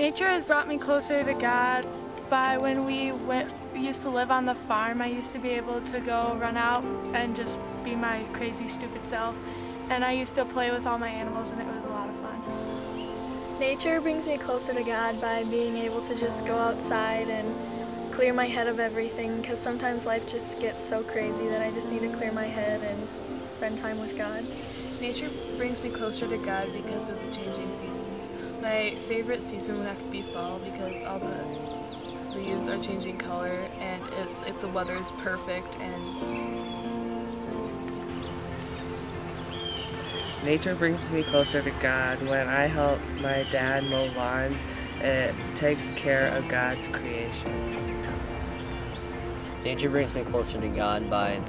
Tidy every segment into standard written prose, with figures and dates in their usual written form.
Nature has brought me closer to God by when we used to live on the farm. I used to be able to go run out and just be my crazy, stupid self. And I used to play with all my animals, and it was a lot of fun. Nature brings me closer to God by being able to just go outside and clear my head of everything, because sometimes life just gets so crazy that I just need to clear my head and spend time with God. Nature brings me closer to God because of the changing seasons. My favorite season would have to be fall because all the leaves are changing color and the weather is perfect. And nature brings me closer to God when I help my dad mow lawns. It takes care of God's creation. Nature brings me closer to God by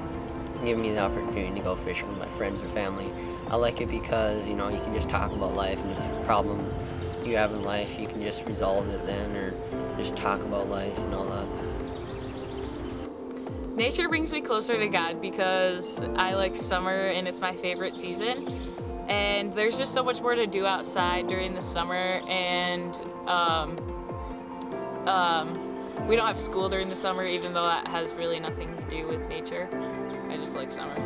giving me the opportunity to go fishing with my friends or family. I like it because, you can just talk about life, and if there's a problem you have in life, you can just resolve it then, or just talk about life and all that. Nature brings me closer to God because I like summer and it's my favorite season. And there's just so much more to do outside during the summer, and we don't have school during the summer, even though that has really nothing to do with nature. I just like summer.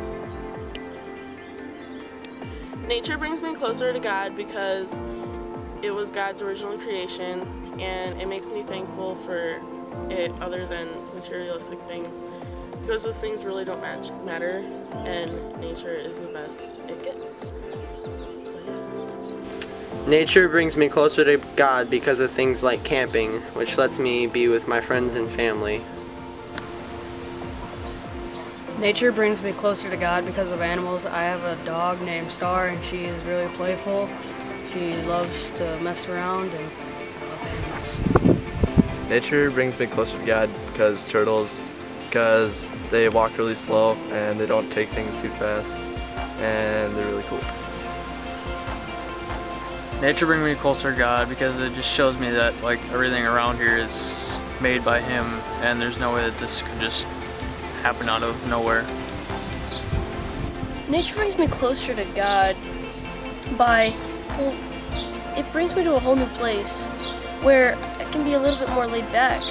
nature brings me closer to God because it was God's original creation, and it makes me thankful for it other than materialistic things, because those things really don't matter, and nature is the best it gets. So, yeah. Nature brings me closer to God because of things like camping, which lets me be with my friends and family. Nature brings me closer to God because of animals. I have a dog named Star, and she is really playful. She loves to mess around, and I love animals. Nature brings me closer to God because turtles, because they walk really slow and they don't take things too fast, and they're really cool. Nature brings me closer to God because it just shows me that everything around here is made by Him, and there's no way that this could just happen out of nowhere. Nature brings me closer to God by, it brings me to a whole new place where I can be a little bit more laid back.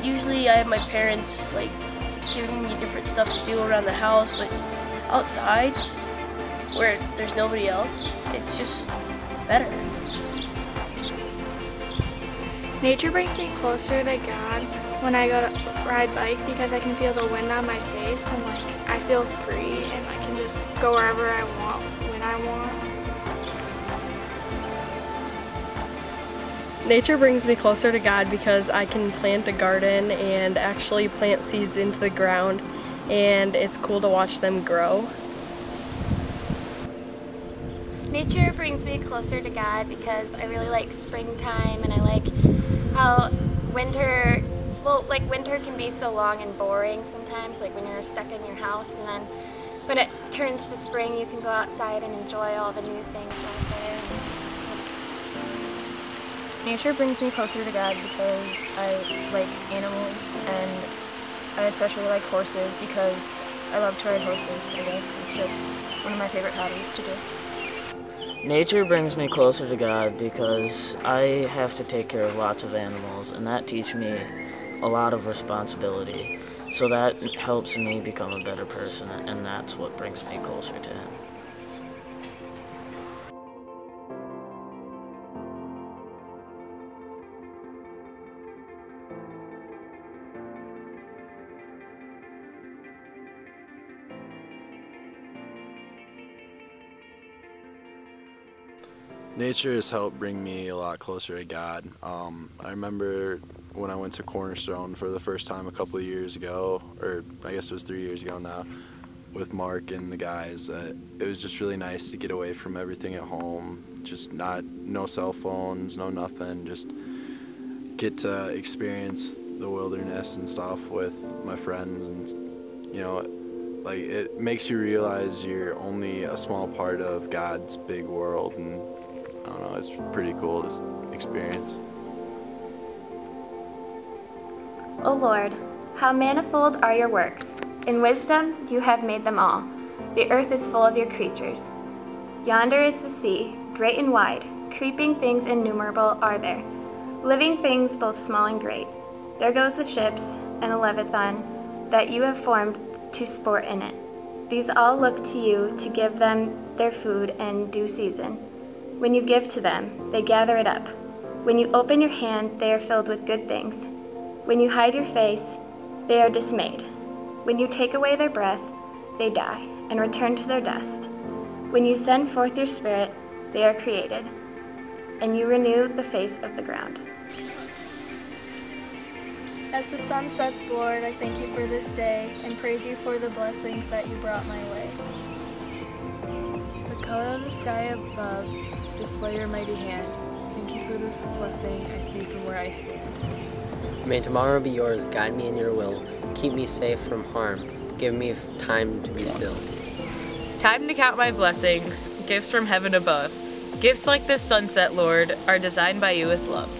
Usually I have my parents giving me different stuff to do around the house, but outside where there's nobody else, it's just better. Nature brings me closer to God when I go to ride bike because I can feel the wind on my face, and I feel free, and I can just go wherever I want when I want. Nature brings me closer to God because I can plant a garden and actually plant seeds into the ground, and it's cool to watch them grow. Nature brings me closer to God because I really like springtime, and I like how winter can be so long and boring sometimes, when you're stuck in your house, and then when it turns to spring you can go outside and enjoy all the new things out there. Nature brings me closer to God because I like animals, and I especially like horses because I love to ride horses, I guess. It's just one of my favorite hobbies to do. Nature brings me closer to God because I have to take care of lots of animals, and that teaches me a lot of responsibility. So that helps me become a better person, and that's what brings me closer to Him. Nature has helped bring me a lot closer to God. I remember when I went to Cornerstone for the first time a couple of years ago, or I guess it was 3 years ago now, with Mark and the guys. It was just really nice to get away from everything at home, just no cell phones, no nothing, just get to experience the wilderness and stuff with my friends, and it makes you realize you're only a small part of God's big world, and I don't know, it's pretty cool to experience. O Lord, how manifold are your works. In wisdom you have made them all. The earth is full of your creatures. Yonder is the sea, great and wide. Creeping things innumerable are there. living things both small and great. There goes the ships and the Leviathan that you have formed to sport in it. These all look to you to give them their food in due season. When you give to them, they gather it up. When you open your hand, they are filled with good things. When you hide your face, they are dismayed. When you take away their breath, they die and return to their dust. When you send forth your spirit, they are created, and you renew the face of the ground. As the sun sets, Lord, I thank you for this day and praise you for the blessings that you brought my way. The color of the sky above display your mighty hand. Thank you for this blessing I see from where I stand. May tomorrow be yours. Guide me in your will. Keep me safe from harm. Give me time to be still. Time to count my blessings, gifts from heaven above. Gifts like this sunset, Lord, are designed by you with love.